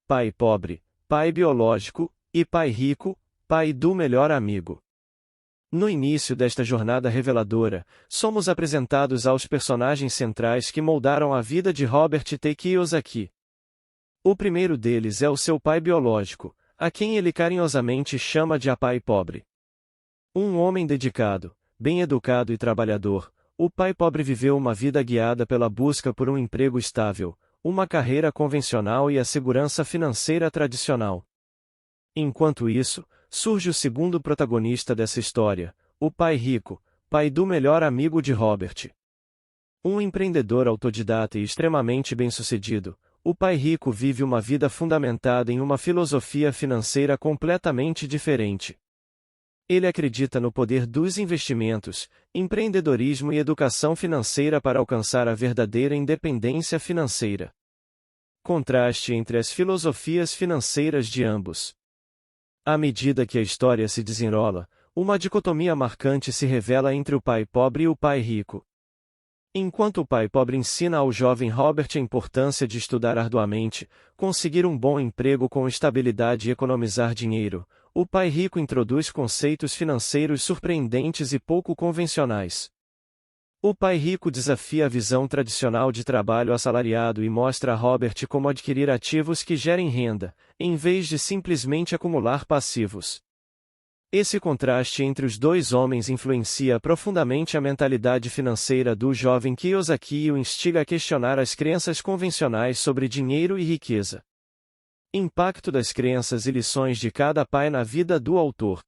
pai pobre, pai biológico, e pai rico, pai do melhor amigo. No início desta jornada reveladora, somos apresentados aos personagens centrais que moldaram a vida de Robert T. Kiyosaki. O primeiro deles é o seu pai biológico, a quem ele carinhosamente chama de a pai pobre. Um homem dedicado, bem educado e trabalhador, o pai pobre viveu uma vida guiada pela busca por um emprego estável, uma carreira convencional e a segurança financeira tradicional. Enquanto isso, surge o segundo protagonista dessa história, o pai rico, pai do melhor amigo de Robert. Um empreendedor autodidata e extremamente bem-sucedido, o pai rico vive uma vida fundamentada em uma filosofia financeira completamente diferente. Ele acredita no poder dos investimentos, empreendedorismo e educação financeira para alcançar a verdadeira independência financeira. Contraste entre as filosofias financeiras de ambos. À medida que a história se desenrola, uma dicotomia marcante se revela entre o pai pobre e o pai rico. Enquanto o pai pobre ensina ao jovem Robert a importância de estudar arduamente, conseguir um bom emprego com estabilidade e economizar dinheiro, o pai rico introduz conceitos financeiros surpreendentes e pouco convencionais. O pai rico desafia a visão tradicional de trabalho assalariado e mostra a Robert como adquirir ativos que gerem renda, em vez de simplesmente acumular passivos. Esse contraste entre os dois homens influencia profundamente a mentalidade financeira do jovem Kiyosaki e o instiga a questionar as crenças convencionais sobre dinheiro e riqueza. Impacto das crenças e lições de cada pai na vida do autor.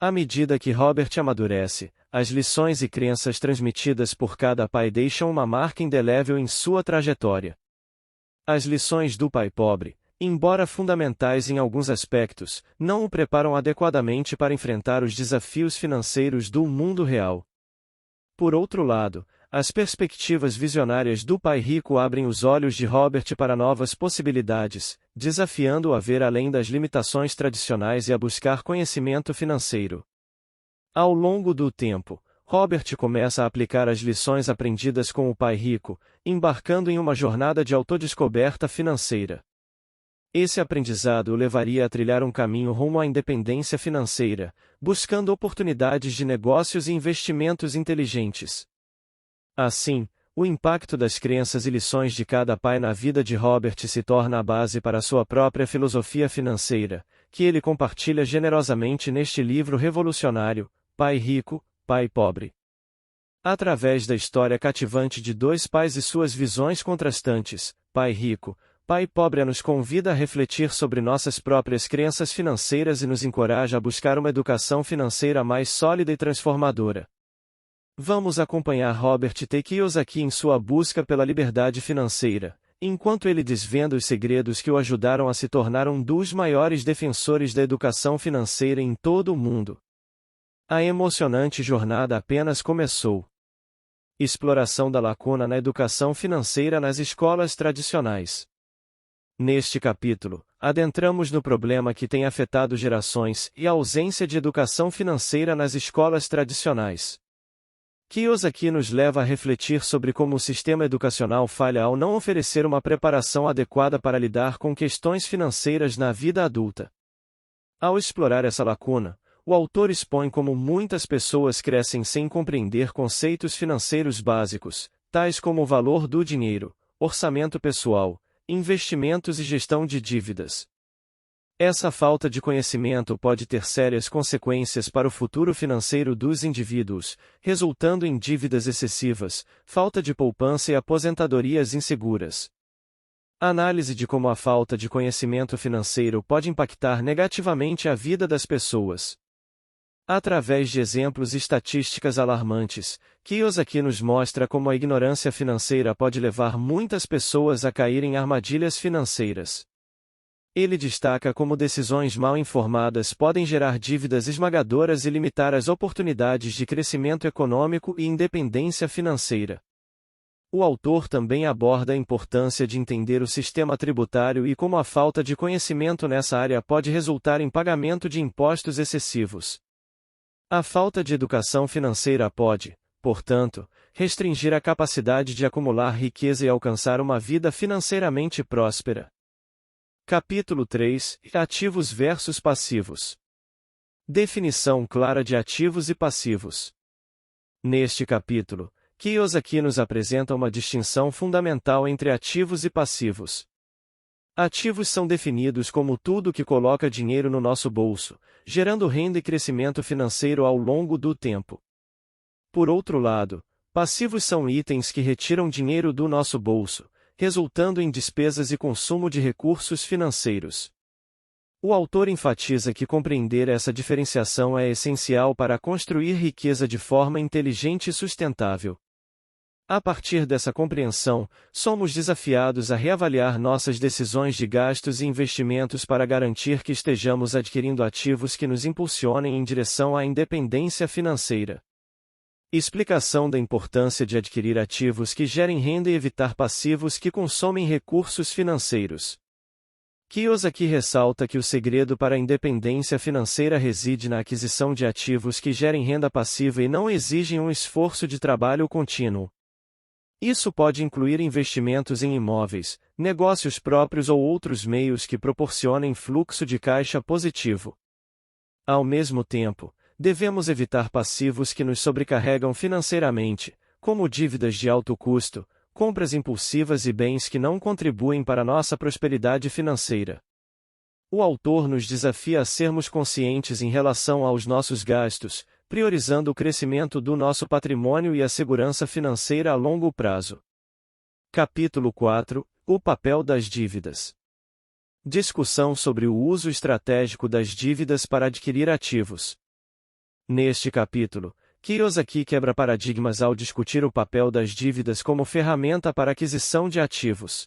À medida que Robert amadurece, as lições e crenças transmitidas por cada pai deixam uma marca indelével em sua trajetória. As lições do pai pobre, embora fundamentais em alguns aspectos, não o preparam adequadamente para enfrentar os desafios financeiros do mundo real. Por outro lado, as perspectivas visionárias do pai rico abrem os olhos de Robert para novas possibilidades, desafiando-o a ver além das limitações tradicionais e a buscar conhecimento financeiro. Ao longo do tempo, Robert começa a aplicar as lições aprendidas com o pai rico, embarcando em uma jornada de autodescoberta financeira. Esse aprendizado o levaria a trilhar um caminho rumo à independência financeira, buscando oportunidades de negócios e investimentos inteligentes. Assim, o impacto das crenças e lições de cada pai na vida de Robert se torna a base para sua própria filosofia financeira, que ele compartilha generosamente neste livro revolucionário, Pai Rico, Pai Pobre. Através da história cativante de dois pais e suas visões contrastantes, Pai Rico, Pai Pobre nos convida a refletir sobre nossas próprias crenças financeiras e nos encoraja a buscar uma educação financeira mais sólida e transformadora. Vamos acompanhar Robert T. Kiyosaki em sua busca pela liberdade financeira, enquanto ele desvenda os segredos que o ajudaram a se tornar um dos maiores defensores da educação financeira em todo o mundo. A emocionante jornada apenas começou. Exploração da lacuna na educação financeira nas escolas tradicionais. Neste capítulo, adentramos no problema que tem afetado gerações e a ausência de educação financeira nas escolas tradicionais. Kiyosaki nos leva a refletir sobre como o sistema educacional falha ao não oferecer uma preparação adequada para lidar com questões financeiras na vida adulta. Ao explorar essa lacuna, o autor expõe como muitas pessoas crescem sem compreender conceitos financeiros básicos, tais como o valor do dinheiro, orçamento pessoal, investimentos e gestão de dívidas. Essa falta de conhecimento pode ter sérias consequências para o futuro financeiro dos indivíduos, resultando em dívidas excessivas, falta de poupança e aposentadorias inseguras. Análise de como a falta de conhecimento financeiro pode impactar negativamente a vida das pessoas. Através de exemplos e estatísticas alarmantes, Kiyosaki nos mostra como a ignorância financeira pode levar muitas pessoas a cair em armadilhas financeiras. Ele destaca como decisões mal informadas podem gerar dívidas esmagadoras e limitar as oportunidades de crescimento econômico e independência financeira. O autor também aborda a importância de entender o sistema tributário e como a falta de conhecimento nessa área pode resultar em pagamento de impostos excessivos. A falta de educação financeira pode, portanto, restringir a capacidade de acumular riqueza e alcançar uma vida financeiramente próspera. Capítulo 3 – Ativos versus passivos. Definição clara de ativos e passivos. Neste capítulo, Kiyosaki nos apresenta uma distinção fundamental entre ativos e passivos. Ativos são definidos como tudo que coloca dinheiro no nosso bolso, gerando renda e crescimento financeiro ao longo do tempo. Por outro lado, passivos são itens que retiram dinheiro do nosso bolso, resultando em despesas e consumo de recursos financeiros. O autor enfatiza que compreender essa diferenciação é essencial para construir riqueza de forma inteligente e sustentável. A partir dessa compreensão, somos desafiados a reavaliar nossas decisões de gastos e investimentos para garantir que estejamos adquirindo ativos que nos impulsionem em direção à independência financeira. Explicação da importância de adquirir ativos que gerem renda e evitar passivos que consomem recursos financeiros. Kiyosaki ressalta que o segredo para a independência financeira reside na aquisição de ativos que gerem renda passiva e não exigem um esforço de trabalho contínuo. Isso pode incluir investimentos em imóveis, negócios próprios ou outros meios que proporcionem fluxo de caixa positivo. Ao mesmo tempo, devemos evitar passivos que nos sobrecarregam financeiramente, como dívidas de alto custo, compras impulsivas e bens que não contribuem para nossa prosperidade financeira. O autor nos desafia a sermos conscientes em relação aos nossos gastos, priorizando o crescimento do nosso patrimônio e a segurança financeira a longo prazo. Capítulo 4 – O papel das dívidas. Discussão sobre o uso estratégico das dívidas para adquirir ativos. Neste capítulo, Kiyosaki quebra paradigmas ao discutir o papel das dívidas como ferramenta para aquisição de ativos.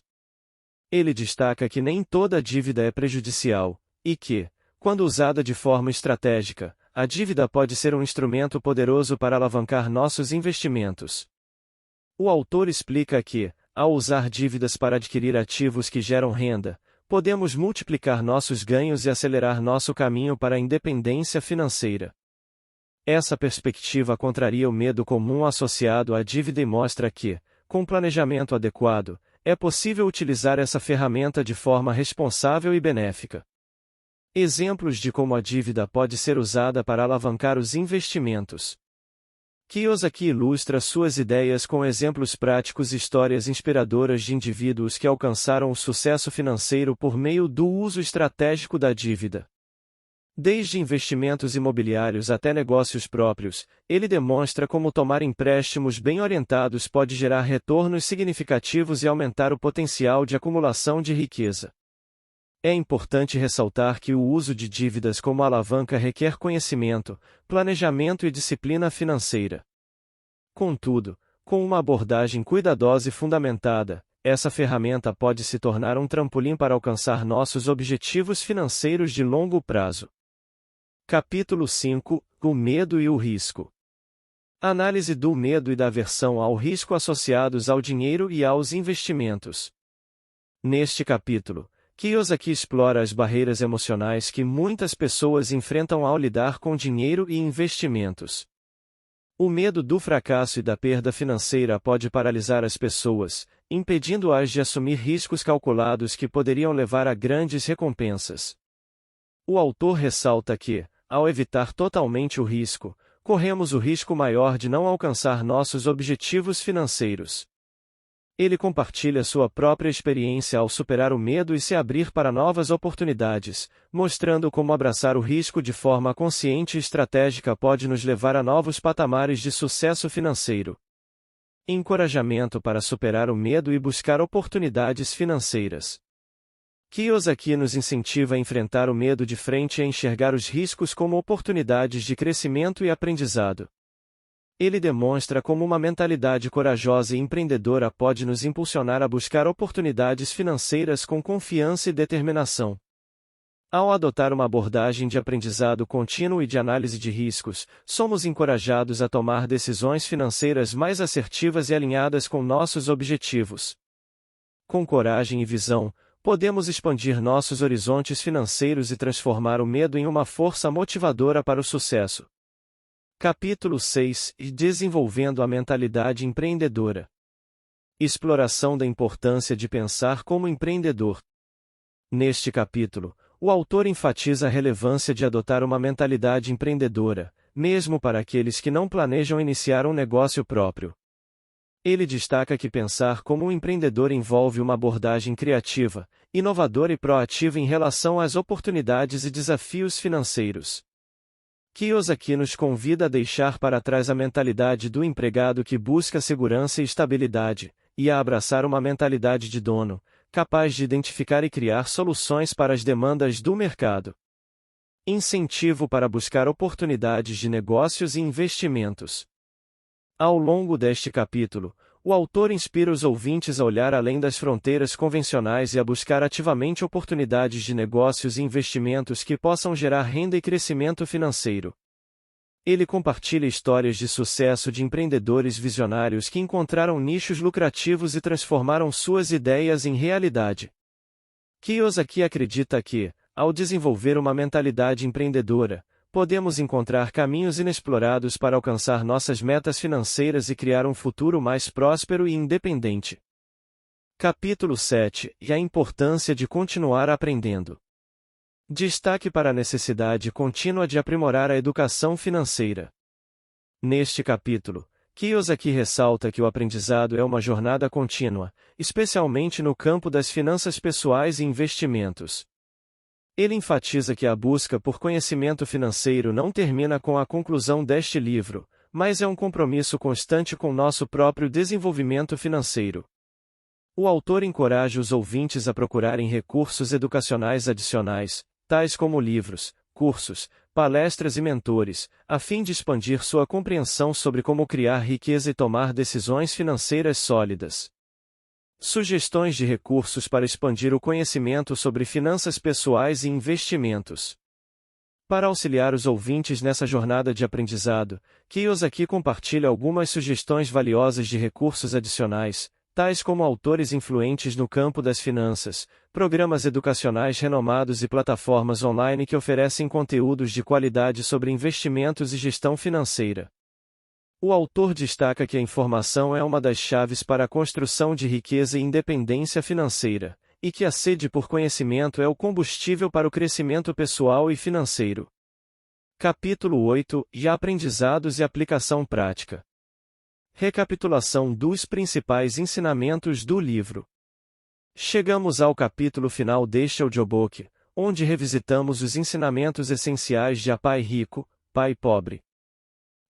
Ele destaca que nem toda dívida é prejudicial, e que, quando usada de forma estratégica, a dívida pode ser um instrumento poderoso para alavancar nossos investimentos. O autor explica que, ao usar dívidas para adquirir ativos que geram renda, podemos multiplicar nossos ganhos e acelerar nosso caminho para a independência financeira. Essa perspectiva contraria o medo comum associado à dívida e mostra que, com planejamento adequado, é possível utilizar essa ferramenta de forma responsável e benéfica. Exemplos de como a dívida pode ser usada para alavancar os investimentos. Kiyosaki ilustra suas ideias com exemplos práticos e histórias inspiradoras de indivíduos que alcançaram o sucesso financeiro por meio do uso estratégico da dívida. Desde investimentos imobiliários até negócios próprios, ele demonstra como tomar empréstimos bem orientados pode gerar retornos significativos e aumentar o potencial de acumulação de riqueza. É importante ressaltar que o uso de dívidas como alavanca requer conhecimento, planejamento e disciplina financeira. Contudo, com uma abordagem cuidadosa e fundamentada, essa ferramenta pode se tornar um trampolim para alcançar nossos objetivos financeiros de longo prazo. Capítulo 5 – O medo e o risco. Análise do medo e da aversão ao risco associados ao dinheiro e aos investimentos. Neste capítulo, Kiyosaki explora as barreiras emocionais que muitas pessoas enfrentam ao lidar com dinheiro e investimentos. O medo do fracasso e da perda financeira pode paralisar as pessoas, impedindo-as de assumir riscos calculados que poderiam levar a grandes recompensas. O autor ressalta que, ao evitar totalmente o risco, corremos o risco maior de não alcançar nossos objetivos financeiros. Ele compartilha sua própria experiência ao superar o medo e se abrir para novas oportunidades, mostrando como abraçar o risco de forma consciente e estratégica pode nos levar a novos patamares de sucesso financeiro. Encorajamento para superar o medo e buscar oportunidades financeiras. Kiyosaki nos incentiva a enfrentar o medo de frente e a enxergar os riscos como oportunidades de crescimento e aprendizado. Ele demonstra como uma mentalidade corajosa e empreendedora pode nos impulsionar a buscar oportunidades financeiras com confiança e determinação. Ao adotar uma abordagem de aprendizado contínuo e de análise de riscos, somos encorajados a tomar decisões financeiras mais assertivas e alinhadas com nossos objetivos. Com coragem e visão, podemos expandir nossos horizontes financeiros e transformar o medo em uma força motivadora para o sucesso. Capítulo 6 – Desenvolvendo a mentalidade empreendedora. Exploração da importância de pensar como empreendedor. Neste capítulo, o autor enfatiza a relevância de adotar uma mentalidade empreendedora, mesmo para aqueles que não planejam iniciar um negócio próprio. Ele destaca que pensar como um empreendedor envolve uma abordagem criativa, inovadora e proativa em relação às oportunidades e desafios financeiros. Kiyosaki nos convida a deixar para trás a mentalidade do empregado que busca segurança e estabilidade, e a abraçar uma mentalidade de dono, capaz de identificar e criar soluções para as demandas do mercado. Incentivo para buscar oportunidades de negócios e investimentos. Ao longo deste capítulo, o autor inspira os ouvintes a olhar além das fronteiras convencionais e a buscar ativamente oportunidades de negócios e investimentos que possam gerar renda e crescimento financeiro. Ele compartilha histórias de sucesso de empreendedores visionários que encontraram nichos lucrativos e transformaram suas ideias em realidade. Kiyosaki acredita que, ao desenvolver uma mentalidade empreendedora, podemos encontrar caminhos inexplorados para alcançar nossas metas financeiras e criar um futuro mais próspero e independente. Capítulo 7 – E a importância de continuar aprendendo. Destaque para a necessidade contínua de aprimorar a educação financeira. Neste capítulo, Kiyosaki ressalta que o aprendizado é uma jornada contínua, especialmente no campo das finanças pessoais e investimentos. Ele enfatiza que a busca por conhecimento financeiro não termina com a conclusão deste livro, mas é um compromisso constante com nosso próprio desenvolvimento financeiro. O autor encoraja os ouvintes a procurarem recursos educacionais adicionais, tais como livros, cursos, palestras e mentores, a fim de expandir sua compreensão sobre como criar riqueza e tomar decisões financeiras sólidas. Sugestões de recursos para expandir o conhecimento sobre finanças pessoais e investimentos. Para auxiliar os ouvintes nessa jornada de aprendizado, Kiyosaki compartilha algumas sugestões valiosas de recursos adicionais, tais como autores influentes no campo das finanças, programas educacionais renomados e plataformas online que oferecem conteúdos de qualidade sobre investimentos e gestão financeira. O autor destaca que a informação é uma das chaves para a construção de riqueza e independência financeira, e que a sede por conhecimento é o combustível para o crescimento pessoal e financeiro. Capítulo 8 – E aprendizados e aplicação prática. Recapitulação dos principais ensinamentos do livro. Chegamos ao capítulo final deste audiobook, onde revisitamos os ensinamentos essenciais de A Pai Rico, Pai Pobre.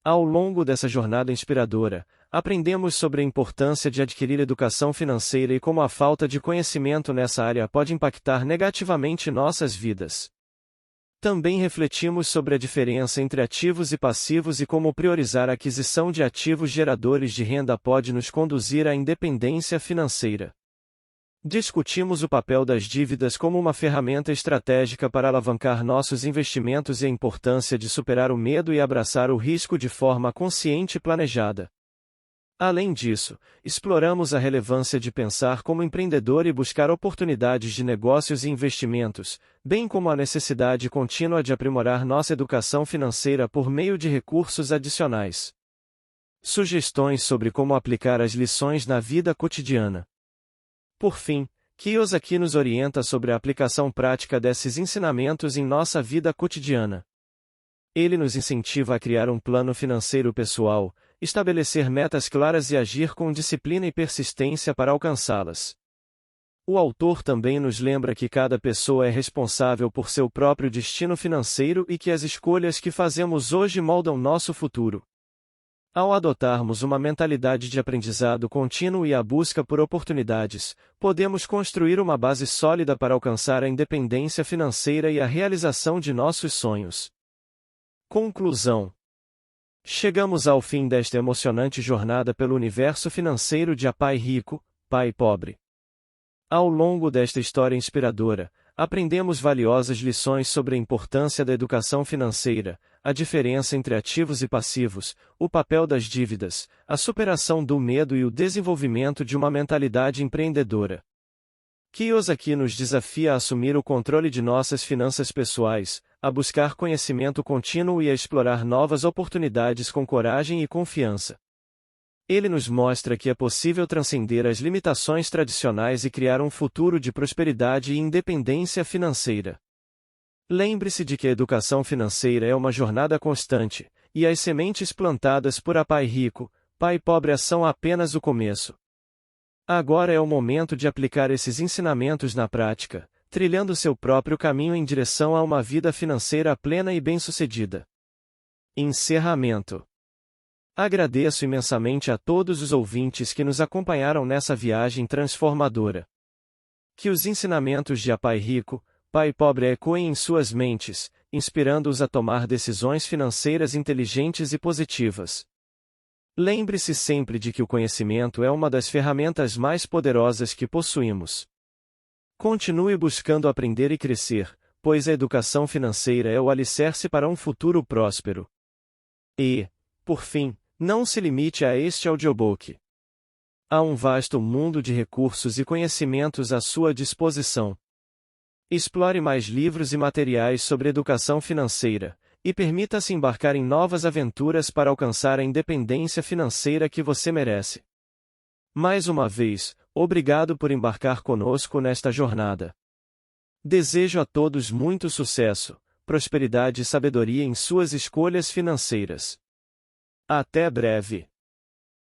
Ao longo dessa jornada inspiradora, aprendemos sobre a importância de adquirir educação financeira e como a falta de conhecimento nessa área pode impactar negativamente nossas vidas. Também refletimos sobre a diferença entre ativos e passivos e como priorizar a aquisição de ativos geradores de renda pode nos conduzir à independência financeira. Discutimos o papel das dívidas como uma ferramenta estratégica para alavancar nossos investimentos e a importância de superar o medo e abraçar o risco de forma consciente e planejada. Além disso, exploramos a relevância de pensar como empreendedor e buscar oportunidades de negócios e investimentos, bem como a necessidade contínua de aprimorar nossa educação financeira por meio de recursos adicionais. Sugestões sobre como aplicar as lições na vida cotidiana. Por fim, Kiyosaki nos orienta sobre a aplicação prática desses ensinamentos em nossa vida cotidiana. Ele nos incentiva a criar um plano financeiro pessoal, estabelecer metas claras e agir com disciplina e persistência para alcançá-las. O autor também nos lembra que cada pessoa é responsável por seu próprio destino financeiro e que as escolhas que fazemos hoje moldam nosso futuro. Ao adotarmos uma mentalidade de aprendizado contínuo e a busca por oportunidades, podemos construir uma base sólida para alcançar a independência financeira e a realização de nossos sonhos. Conclusão. Chegamos ao fim desta emocionante jornada pelo universo financeiro de A Pai Rico, Pai Pobre. Ao longo desta história inspiradora, aprendemos valiosas lições sobre a importância da educação financeira, a diferença entre ativos e passivos, o papel das dívidas, a superação do medo e o desenvolvimento de uma mentalidade empreendedora. Kiyosaki nos desafia a assumir o controle de nossas finanças pessoais, a buscar conhecimento contínuo e a explorar novas oportunidades com coragem e confiança. Ele nos mostra que é possível transcender as limitações tradicionais e criar um futuro de prosperidade e independência financeira. Lembre-se de que a educação financeira é uma jornada constante, e as sementes plantadas por Pai Rico, Pai Pobre são apenas o começo. Agora é o momento de aplicar esses ensinamentos na prática, trilhando seu próprio caminho em direção a uma vida financeira plena e bem-sucedida. Encerramento. Agradeço imensamente a todos os ouvintes que nos acompanharam nessa viagem transformadora. Que os ensinamentos de Pai Rico, Pai Pobre ecoem em suas mentes, inspirando-os a tomar decisões financeiras inteligentes e positivas. Lembre-se sempre de que o conhecimento é uma das ferramentas mais poderosas que possuímos. Continue buscando aprender e crescer, pois a educação financeira é o alicerce para um futuro próspero. E, por fim, não se limite a este audiobook. Há um vasto mundo de recursos e conhecimentos à sua disposição. Explore mais livros e materiais sobre educação financeira, e permita-se embarcar em novas aventuras para alcançar a independência financeira que você merece. Mais uma vez, obrigado por embarcar conosco nesta jornada. Desejo a todos muito sucesso, prosperidade e sabedoria em suas escolhas financeiras. Até breve!